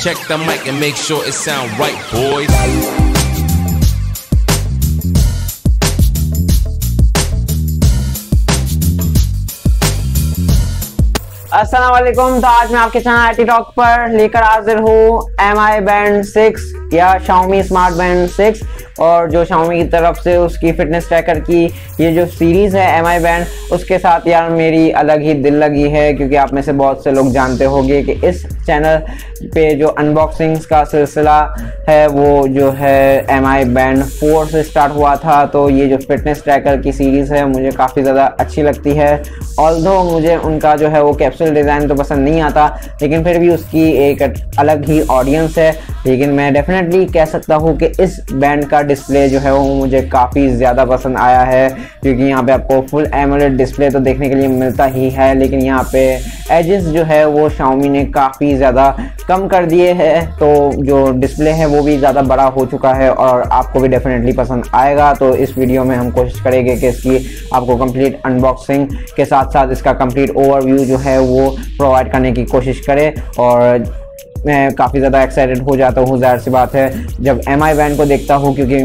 check the mic and make sure it sound right, boys. अस्सलाम वालेकुम। तो आज मैं आपके चैनल आईटी टॉक पर लेकर हाजिर हूँ MI Band 6 या Xiaomi स्मार्ट बैंड 6 और जो Xiaomi की तरफ से उसकी फिटनेस ट्रैकर की ये जो सीरीज़ है MI Band, उसके साथ यार मेरी अलग ही दिल लगी है, क्योंकि आप में से बहुत से लोग जानते होंगे कि इस चैनल पे जो अनबॉक्सिंग्स का सिलसिला है वो जो है MI Band 4 से स्टार्ट हुआ था। तो ये जो फिटनेस ट्रैकर की सीरीज़ है मुझे काफ़ी ज़्यादा अच्छी लगती है। ऑल्दो मुझे उनका जो है वो कैप्सूल डिज़ाइन तो पसंद नहीं आता, लेकिन फिर भी उसकी एक अलग ही ऑडियंस है। लेकिन मैं डेफिनेटली कह सकता हूँ कि इस बैंड का डिस्प्ले जो है वो मुझे काफ़ी ज़्यादा पसंद आया है, क्योंकि यहाँ पे आपको फुल एमोलेड डिस्प्ले तो देखने के लिए मिलता ही है, लेकिन यहाँ पे एजेस जो है वो Xiaomi ने काफ़ी ज़्यादा कम कर दिए हैं। तो जो डिस्प्ले है वो भी ज़्यादा बड़ा हो चुका है और आपको भी डेफिनेटली पसंद आएगा। तो इस वीडियो में हम कोशिश करेंगे कि इसकी आपको कंप्लीट अनबॉक्सिंग के साथ साथ इसका कंप्लीट ओवरव्यू जो है वो प्रोवाइड करने की कोशिश करें। और मैं काफ़ी ज़्यादा एक्साइटेड हो जाता हूँ, ज़ाहिर सी बात है, जब MI Band को देखता हूँ, क्योंकि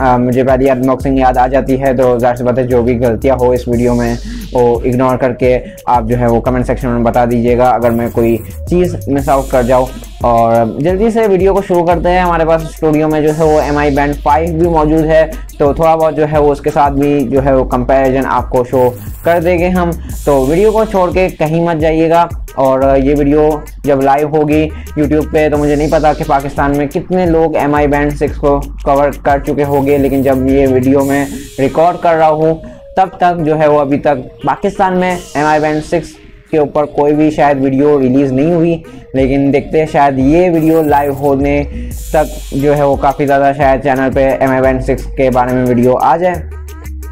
मुझे पहली अनबॉक्सिंग याद आ जाती है। तो ज़ाहिर सी बात है जो भी गलतियाँ हो इस वीडियो में वो इग्नोर करके आप जो है वो कमेंट सेक्शन में बता दीजिएगा अगर मैं कोई चीज़ मिस आउट कर जाऊँ। और जल्दी से वीडियो को शुरू करते हैं। हमारे पास स्टूडियो में जो है वो MI Band 5 भी मौजूद है, तो थोड़ा बहुत जो है वो उसके साथ भी जो है वो कंपैरिजन आपको शो कर देंगे हम। तो वीडियो को छोड़ के कहीं मत जाइएगा। और ये वीडियो जब लाइव होगी यूट्यूब पे तो मुझे नहीं पता कि पाकिस्तान में कितने लोग MI Band 6 को कवर कर चुके होंगे, लेकिन जब ये वीडियो मैं रिकॉर्ड कर रहा हूँ तब तक जो है वो अभी तक पाकिस्तान में MI Band 6 के ऊपर कोई भी शायद वीडियो रिलीज़ नहीं हुई। लेकिन देखते हैं शायद ये वीडियो लाइव होने तक जो है वो काफ़ी ज़्यादा शायद चैनल पे MI Band 6 के बारे में वीडियो आ जाए।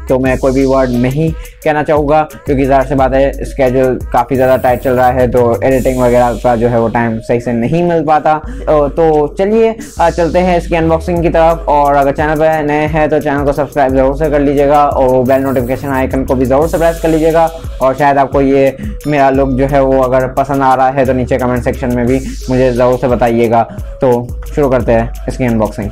तो मैं कोई भी वर्ड नहीं कहना चाहूँगा, क्योंकि ज़ाहिर सी बात है स्केड्यूल काफ़ी ज़्यादा टाइट चल रहा है, तो एडिटिंग वगैरह का जो है वो टाइम सही से नहीं मिल पाता। तो चलिए चलते हैं इसकी अनबॉक्सिंग की तरफ। और अगर चैनल पर नए हैं तो चैनल को सब्सक्राइब ज़रूर से कर लीजिएगा और बेल नोटिफिकेशन आइकन को भी ज़रूर से प्रेस कर लीजिएगा। और शायद आपको ये मेरा लुक जो है वो अगर पसंद आ रहा है तो नीचे कमेंट सेक्शन में भी मुझे ज़रूर से बताइएगा। तो शुरू करते हैं इसकी अनबॉक्सिंग।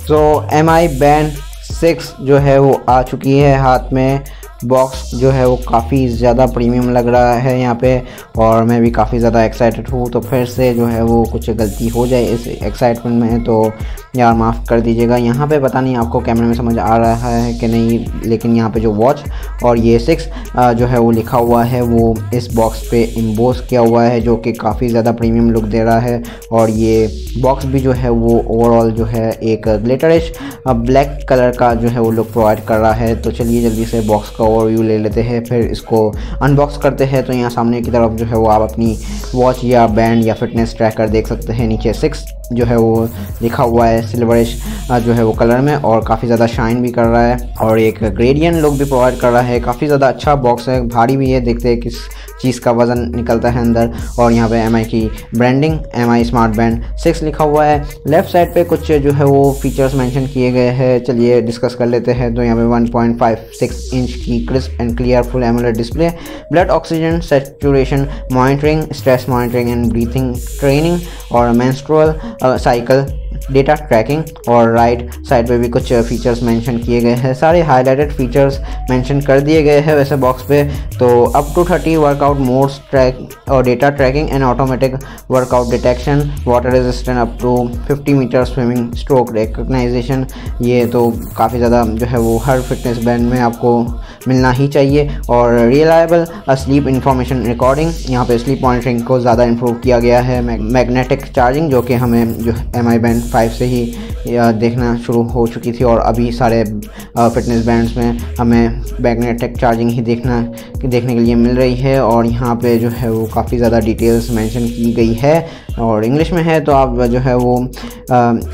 तो MI Band 6 जो है वो आ चुकी है हाथ में। बॉक्स जो है वो काफ़ी ज़्यादा प्रीमियम लग रहा है यहाँ पे, और मैं भी काफ़ी ज़्यादा एक्साइटेड हूँ। तो फिर से जो है वो कुछ गलती हो जाए इस एक्साइटमेंट में तो यार माफ़ कर दीजिएगा। यहाँ पे पता नहीं आपको कैमरे में समझ आ रहा है कि नहीं, लेकिन यहाँ पे जो वॉच और ये 6 जो है वो लिखा हुआ है वो इस बॉक्स पे इम्बोस किया हुआ है, जो कि काफ़ी ज़्यादा प्रीमियम लुक दे रहा है। और ये बॉक्स भी जो है वो ओवरऑल जो है एक ग्लिटरिश ब्लैक कलर का जो है वो लुक प्रोवाइड कर रहा है। तो चलिए जल्दी से बॉक्स का ओवरव्यू ले लेते हैं, फिर इसको अनबॉक्स करते हैं। तो यहाँ सामने की तरफ जो है वो आप अपनी वॉच या बैंड या फिटनेस ट्रैकर देख सकते हैं। नीचे 6 जो है वो लिखा हुआ है सिल्वरिश जो है वो कलर में, और काफ़ी ज़्यादा शाइन भी कर रहा है और एक ग्रेडियंट लुक भी प्रोवाइड कर रहा है। काफ़ी ज़्यादा अच्छा बॉक्स है, भारी भी है। देखते हैं किस चीज़ का वज़न निकलता है अंदर। और यहाँ पे MI की ब्रांडिंग MI स्मार्ट बैंड 6 लिखा हुआ है। लेफ़्ट साइड पे कुछ जो है वो फीचर्स मेंशन किए गए हैं, चलिए डिस्कस कर लेते हैं। तो यहाँ पे 1.56 इंच की crisp and clear full AMOLED display, blood oxygen saturation monitoring, stress monitoring and breathing training, और मेंस्ट्रुअल साइकिल डेटा ट्रैकिंग। और राइट साइड पे भी कुछ फीचर्स मेंशन किए गए हैं। सारे हाईलाइटेड फीचर्स मेंशन कर दिए गए हैं वैसे बॉक्स पे। तो up to 30 workout modes track और data tracking and automatic workout detection, water resistant up to 50 metre swimming stroke recognition. ये तो काफ़ी ज़्यादा जो है वो हर फिटनेस बैंड में आपको मिलना ही चाहिए। और रिलायबल स्लीप इंफॉर्मेशन रिकॉर्डिंग, यहाँ पे स्लीप मॉनिटरिंग को ज़्यादा इंप्रूव किया गया है। मैग्नेटिक चार्जिंग जो कि हमें जो MI Band 5 से ही देखना शुरू हो चुकी थी, और अभी सारे फिटनेस बैंड्स में हमें मैग्नेटिक चार्जिंग ही देखने के लिए मिल रही है। और यहाँ पे जो है वो काफ़ी ज़्यादा डिटेल्स मेंशन की गई है और इंग्लिश में है, तो आप जो है वो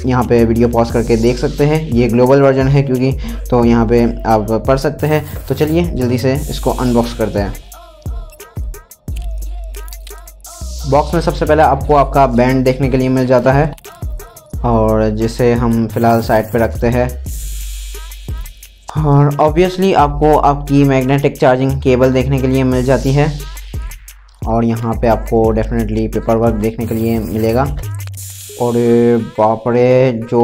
यहाँ पे वीडियो पॉज करके देख सकते हैं। ये ग्लोबल वर्जन है क्योंकि, तो यहाँ पे आप पढ़ सकते हैं। तो चलिए जल्दी से इसको अनबॉक्स करते हैं। बॉक्स में सबसे पहले आपको आपका बैंड देखने के लिए मिल जाता है, और जिसे हम फ़िलहाल साइड पे रखते हैं। और ऑब्वियसली आपको आपकी मैग्नेटिक चार्जिंग केबल देखने के लिए मिल जाती है, और यहाँ पे आपको डेफिनेटली पेपर वर्क देखने के लिए मिलेगा। और बाप रे, जो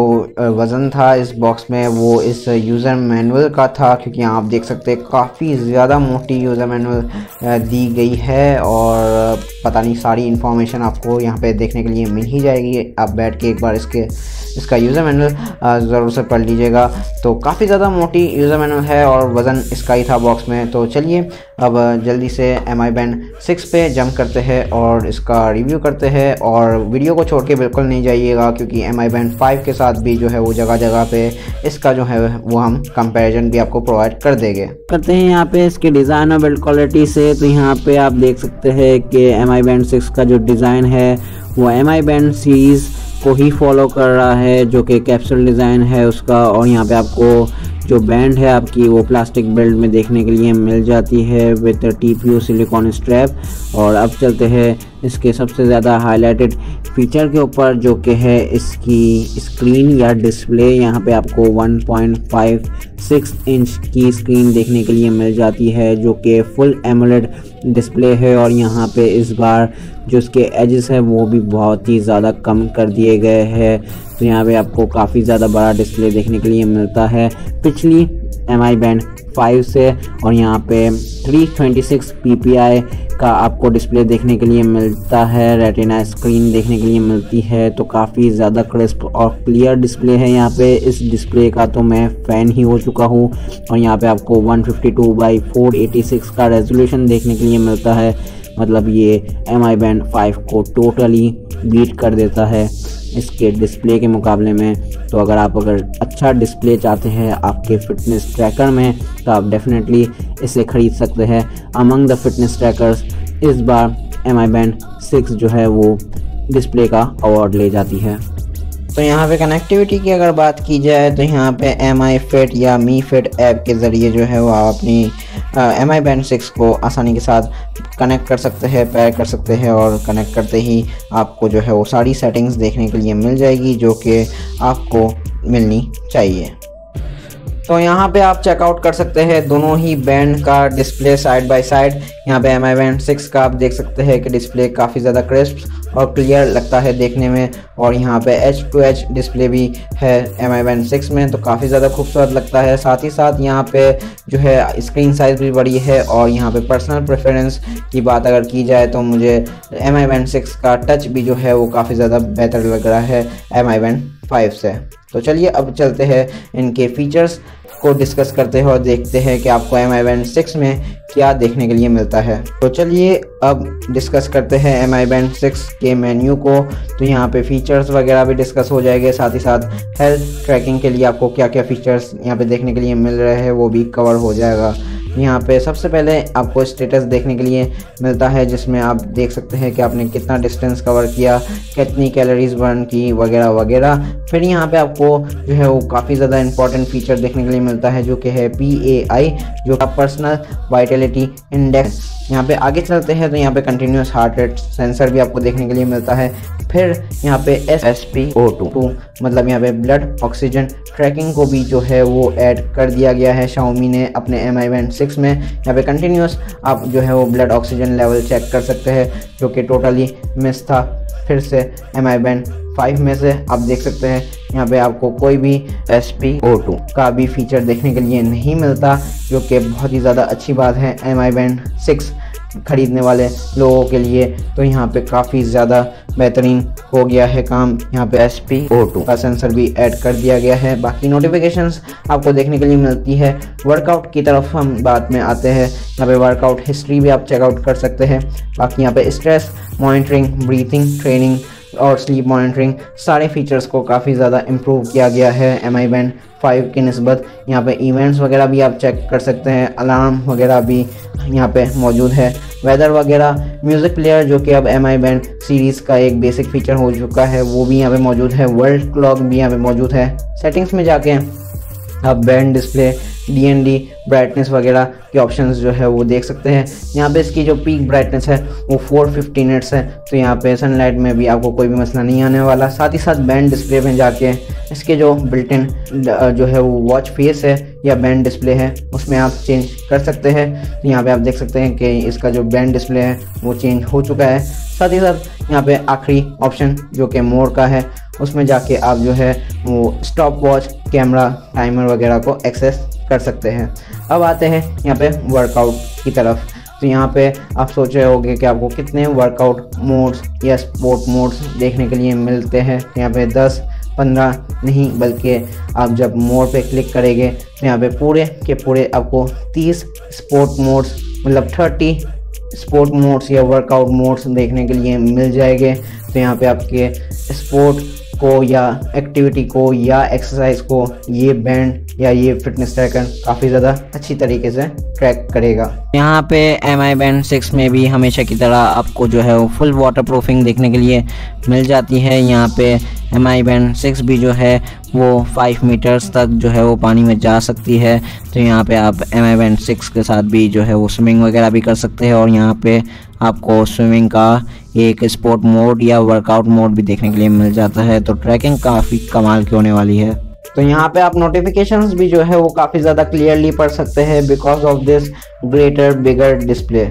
वज़न था इस बॉक्स में वो इस यूज़र मैनुअल का था, क्योंकि यहाँ आप देख सकते हैं काफ़ी ज़्यादा मोटी यूज़र मैनुअल दी गई है और पता नहीं सारी इन्फॉर्मेशन आपको यहाँ पे देखने के लिए मिल ही जाएगी। आप बैठ के एक बार इसका यूज़र मैनुअल ज़रूर से पढ़ लीजिएगा। तो काफ़ी ज़्यादा मोटी यूज़र मैनुअल है और वज़न इसका ही था बॉक्स में। तो चलिए अब जल्दी से MI Band 6 पे जंप करते हैं और इसका रिव्यू करते हैं। और वीडियो को छोड़ के बिल्कुल नहीं जाइएगा, क्योंकि MI Band 5 के साथ भी जो है वो जगह जगह पे इसका जो है वो हम कंपैरिजन भी आपको प्रोवाइड कर देंगे। करते हैं यहाँ पे इसके डिज़ाइन और बिल्ड क्वालिटी से। तो यहाँ पे आप देख सकते हैं कि MI Band 6 का जो डिज़ाइन है वो MI Band सीरीज़ को ही फॉलो कर रहा है, जो कि कैप्सूल डिज़ाइन है उसका। और यहाँ पे आपको जो बैंड है आपकी वो प्लास्टिक बिल्ड में देखने के लिए मिल जाती है विद TPU सिलिकॉन स्ट्रैप। और अब चलते हैं इसके सबसे ज़्यादा हाईलाइटेड फीचर के ऊपर, जो कि है इसकी स्क्रीन या डिस्प्ले। यहाँ पे आपको 1.56 इंच की स्क्रीन देखने के लिए मिल जाती है, जो कि फुल एमोलेड डिस्प्ले है। और यहाँ पे इस बार जो इसके एजेस है वो भी बहुत ही ज़्यादा कम कर दिए गए हैं। तो यहाँ पे आपको काफ़ी ज़्यादा बड़ा डिस्प्ले देखने के लिए मिलता है पिछली MI Band 5 से। और यहाँ पे 326 ppi का आपको डिस्प्ले देखने के लिए मिलता है, रेटिना स्क्रीन देखने के लिए मिलती है। तो काफ़ी ज़्यादा क्रिस्प और क्लियर डिस्प्ले है यहाँ पे। इस डिस्प्ले का तो मैं फ़ैन ही हो चुका हूँ। और यहाँ पे आपको 152x486 का रेजोल्यूशन देखने के लिए मिलता है। मतलब ये MI Band 5 को टोटली बीट कर देता है इसके डिस्प्ले के मुकाबले में। तो अगर अच्छा डिस्प्ले चाहते हैं आपके फिटनेस ट्रैकर में, तो आप डेफिनेटली इसे ख़रीद सकते हैं। अमंग द फिटनेस ट्रैकर्स इस बार MI Band 6 जो है वो डिस्प्ले का अवार्ड ले जाती है। तो यहाँ पे कनेक्टिविटी की अगर बात की जाए तो यहाँ पे MI Fit या Mi Fit ऐप के ज़रिए जो है वो आप अपनी MI Band 6 को आसानी के साथ कनेक्ट कर सकते हैं, पेयर कर सकते हैं। और कनेक्ट करते ही आपको जो है वो सारी सेटिंग्स देखने के लिए मिल जाएगी जो कि आपको मिलनी चाहिए। तो यहाँ पे आप चेकआउट कर सकते हैं दोनों ही बैंड का डिस्प्ले साइड बाय साइड। यहाँ पे MI Band 6 का आप देख सकते हैं कि डिस्प्ले काफ़ी ज़्यादा क्रिस्प और क्लियर लगता है देखने में। और यहाँ पे H2H डिस्प्ले भी है MI Band 6 में, तो काफ़ी ज़्यादा खूबसूरत लगता है। साथ ही साथ यहाँ पे जो है स्क्रीन साइज़ भी बड़ी है। और यहाँ पे पर्सनल प्रेफरेंस की बात अगर की जाए तो मुझे MI Band 6 का टच भी जो है वो काफ़ी ज़्यादा बेहतर लग रहा है MI Band 5 से। तो चलिए अब चलते हैं इनके फीचर्स को डिस्कस करते हैं और देखते हैं कि आपको MI Band 6 में क्या देखने के लिए मिलता है। तो चलिए अब डिस्कस करते हैं MI Band 6 के मेन्यू को। तो यहाँ पे फीचर्स वगैरह भी डिस्कस हो जाएंगे, साथ ही साथ हेल्थ ट्रैकिंग के लिए आपको क्या क्या फीचर्स यहाँ पे देखने के लिए मिल रहे हैं वो भी कवर हो जाएगा। यहाँ पे सबसे पहले आपको स्टेटस देखने के लिए मिलता है, जिसमें आप देख सकते हैं कि आपने कितना डिस्टेंस कवर किया, कितनी कैलोरीज बर्न की वगैरह वगैरह। फिर यहाँ पे आपको जो है वो काफ़ी ज़्यादा इंपॉर्टेंट फीचर देखने के लिए मिलता है, जो कि है PAI, जो का पर्सनल वाइटलिटी इंडेक्स। यहाँ पे आगे चलते हैं तो यहाँ पे कंटिन्यूस हार्ट रेट सेंसर भी आपको देखने के लिए मिलता है। फिर यहाँ पे SpO2 मतलब यहाँ पे ब्लड ऑक्सीजन ट्रैकिंग को भी जो है वो ऐड कर दिया गया है Xiaomi ने अपने MI Band 6 में। यहाँ पे कंटिन्यूस आप जो है वो ब्लड ऑक्सीजन लेवल चेक कर सकते हैं, जो कि टोटली मिस था। फिर से MI Band 5 में से आप देख सकते हैं यहाँ पे आपको कोई भी SpO2 का भी फीचर देखने के लिए नहीं मिलता, जो कि बहुत ही ज़्यादा अच्छी बात है MI Band 6 खरीदने वाले लोगों के लिए। तो यहाँ पे काफ़ी ज़्यादा बेहतरीन हो गया है काम। यहाँ पे SpO2 का सेंसर भी ऐड कर दिया गया है। बाकी नोटिफिकेशंस आपको देखने के लिए मिलती है। वर्कआउट की तरफ हम बाद में आते हैं। यहाँ पे वर्कआउट हिस्ट्री भी आप चेकआउट कर सकते हैं। बाकी यहाँ पे स्ट्रेस मॉनिटरिंग, ब्रीथिंग ट्रेनिंग और स्लीप मॉनिटरिंग, सारे फीचर्स को काफ़ी ज़्यादा इम्प्रूव किया गया है MI Band 5 की निस्बत। यहाँ पे इवेंट्स वगैरह भी आप चेक कर सकते हैं, अलार्म वगैरह भी यहाँ पे मौजूद है, वेदर वगैरह, म्यूज़िक प्लेयर जो कि अब MI Band सीरीज़ का एक बेसिक फीचर हो चुका है वो भी यहाँ पे मौजूद है, वर्ल्ड क्लॉक भी यहाँ पे मौजूद है। सेटिंग्स में जाके आप बैंड डिस्प्ले, DND ब्राइटनेस वगैरह के ऑप्शंस जो है वो देख सकते हैं। यहाँ पे इसकी जो पीक ब्राइटनेस है वो 450 निट्स है, तो यहाँ पे सनलाइट में भी आपको कोई भी मसला नहीं आने वाला। साथ ही साथ बैंड डिस्प्ले में जाके इसके जो बिल्ट इन जो है वो वॉच फेस है या बैंड डिस्प्ले है उसमें आप चेंज कर सकते हैं। तो यहाँ पे आप देख सकते हैं कि इसका जो बैंड डिस्प्ले है वो चेंज हो चुका है। साथ ही साथ यहाँ पे आखिरी ऑप्शन जो कि मोर का है उसमें जाके आप जो है वो स्टॉप वॉच, कैमरा, टाइमर वगैरह को एक्सेस कर सकते हैं। अब आते हैं यहाँ पे वर्कआउट की तरफ। तो यहाँ पे आप सोच रहे होंगे कि आपको कितने वर्कआउट मोड्स या स्पोर्ट मोड्स देखने के लिए मिलते हैं। यहाँ पे 10, 15 नहीं, बल्कि आप जब मोड पे क्लिक करेंगे तो यहाँ पे पूरे के पूरे आपको 30 स्पोर्ट मोड्स, मतलब 30 स्पोर्ट मोड्स या वर्कआउट मोड्स देखने के लिए मिल जाएंगे। तो यहाँ पे आपके स्पोर्ट को या एक्टिविटी को या एक्सरसाइज को ये बैंड या ये फिटनेस ट्रैकर काफ़ी ज़्यादा अच्छी तरीके से ट्रैक करेगा। यहाँ पे MI Band 6 में भी हमेशा की तरह आपको जो है वो फुल वाटर प्रूफिंग देखने के लिए मिल जाती है। यहाँ पे MI Band 6 भी जो है वो 5 मीटर्स तक जो है वो पानी में जा सकती है। तो यहाँ पे आप MI Band 6 के साथ भी जो है वो स्विमिंग वगैरह भी कर सकते हैं, और यहाँ पे आपको स्विमिंग का एक स्पोर्ट मोड या वर्कआउट मोड भी देखने के लिए मिल जाता है। तो ट्रैकिंग काफ़ी कमाल की होने वाली है। तो यहाँ पे आप नोटिफिकेशंस भी जो है वो काफ़ी ज़्यादा क्लियरली पढ़ सकते हैं because of this greater bigger display.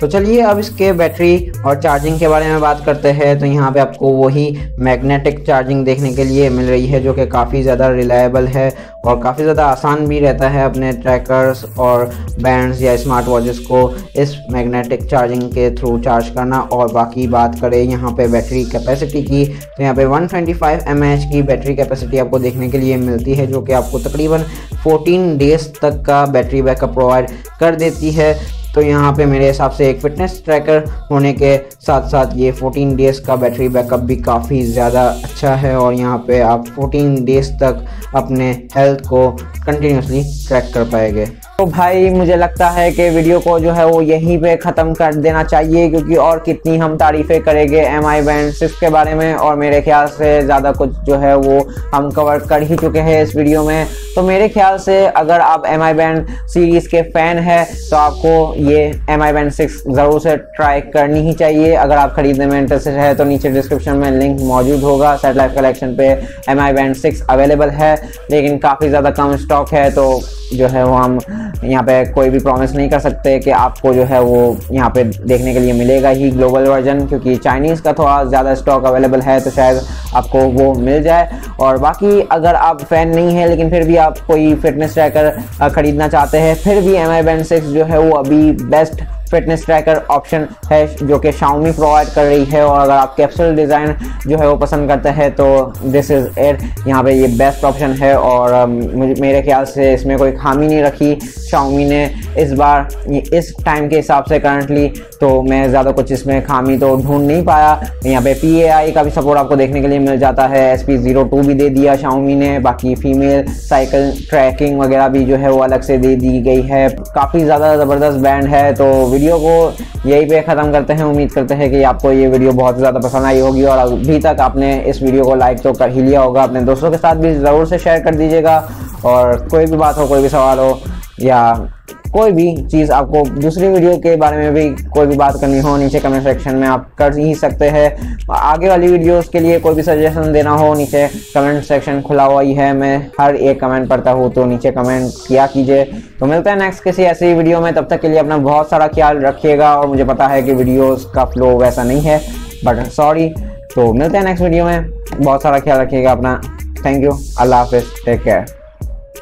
तो चलिए अब इसके बैटरी और चार्जिंग के बारे में बात करते हैं। तो यहाँ पे आपको वही मैग्नेटिक चार्जिंग देखने के लिए मिल रही है, जो कि काफ़ी ज़्यादा रिलायबल है और काफ़ी ज़्यादा आसान भी रहता है अपने ट्रैकर्स और बैंड्स या स्मार्ट वॉचेस को इस मैग्नेटिक चार्जिंग के थ्रू चार्ज करना। और बाकी बात करें यहाँ पे बैटरी कैपेसिटी की, तो यहाँ पे 125 mAh की बैटरी कैपेसिटी आपको देखने के लिए मिलती है, जो कि आपको तकरीबन 14 डेज तक का बैटरी बैकअप प्रोवाइड कर देती है। तो यहाँ पे मेरे हिसाब से एक फिटनेस ट्रैकर होने के साथ साथ ये 14 डेज़ का बैटरी बैकअप भी काफ़ी ज़्यादा अच्छा है, और यहाँ पे आप 14 डेज़ तक अपने हेल्थ को कंटिन्यूसली ट्रैक कर पाएंगे। तो भाई मुझे लगता है कि वीडियो को जो है वो यहीं पे ख़त्म कर देना चाहिए, क्योंकि और कितनी हम तारीफ़ें करेंगे MI Band 6 के बारे में, और मेरे ख्याल से ज़्यादा कुछ जो है वो हम कवर कर ही चुके हैं इस वीडियो में। तो मेरे ख्याल से अगर आप MI Band सीरीज़ के फ़ैन हैं तो आपको ये MI Band 6 ज़रूर से ट्राई करनी ही चाहिए। अगर आप ख़रीदने में इंटरेस्टेड है तो नीचे डिस्क्रिप्शन में लिंक मौजूद होगा। सेट लाइफ कलेक्शन पे MI Band 6 अवेलेबल है, लेकिन काफ़ी ज़्यादा कम स्टॉक है। तो जो है वो हम यहाँ पे कोई भी प्रॉमिस नहीं कर सकते कि आपको जो है वो यहाँ पे देखने के लिए मिलेगा ही ग्लोबल वर्जन, क्योंकि चाइनीज़ का थोड़ा ज़्यादा स्टॉक अवेलेबल है, तो शायद आपको वो मिल जाए। और बाकी अगर आप फ़ैन नहीं है लेकिन फिर भी आप कोई फिटनेस ट्रैकर ख़रीदना चाहते हैं, फिर भी MI Band 6 जो है वो अभी बेस्ट फिटनेस ट्रैकर ऑप्शन है जो कि Xiaomi प्रोवाइड कर रही है। और अगर आप कैप्सूल डिज़ाइन जो है वो पसंद करते हैं तो दिस इज़ इट, यहाँ पे ये बेस्ट ऑप्शन है। और मेरे ख्याल से इसमें कोई खामी नहीं रखी Xiaomi ने इस बार, इस टाइम के हिसाब से करंटली, तो मैं ज़्यादा कुछ इसमें खामी तो ढूंढ नहीं पाया। यहाँ पे PAI का भी सपोर्ट आपको देखने के लिए मिल जाता है, SP02 भी दे दिया Xiaomi ने। बाकी फीमेल साइकिल ट्रैकिंग वगैरह भी जो है वो अलग से दे दी गई है। काफ़ी ज़्यादा ज़बरदस्त बैंड है। तो वीडियो को यही पे ख़त्म करते हैं। उम्मीद करते हैं कि आपको ये वीडियो बहुत ज़्यादा पसंद आई होगी, और अभी तक आपने इस वीडियो को लाइक तो कर ही लिया होगा। अपने दोस्तों के साथ भी ज़रूर से शेयर कर दीजिएगा, और कोई भी बात हो, कोई भी सवाल हो, या कोई भी चीज़ आपको दूसरी वीडियो के बारे में भी कोई भी बात करनी हो, नीचे कमेंट सेक्शन में आप कर ही सकते हैं। आगे वाली वीडियोस के लिए कोई भी सजेशन देना हो, नीचे कमेंट सेक्शन खुला हुआ ही है, मैं हर एक कमेंट पढ़ता हूँ, तो नीचे कमेंट किया कीजिए। तो मिलते हैं नेक्स्ट किसी ऐसी वीडियो में, तब तक के लिए अपना बहुत सारा ख्याल रखिएगा। और मुझे पता है कि वीडियोज़ का फ्लो वैसा नहीं है, बट सॉरी। तो मिलते हैं नेक्स्ट वीडियो में, बहुत सारा ख्याल रखिएगा अपना। थैंक यू, अल्लाह हाफिज़, टेक केयर।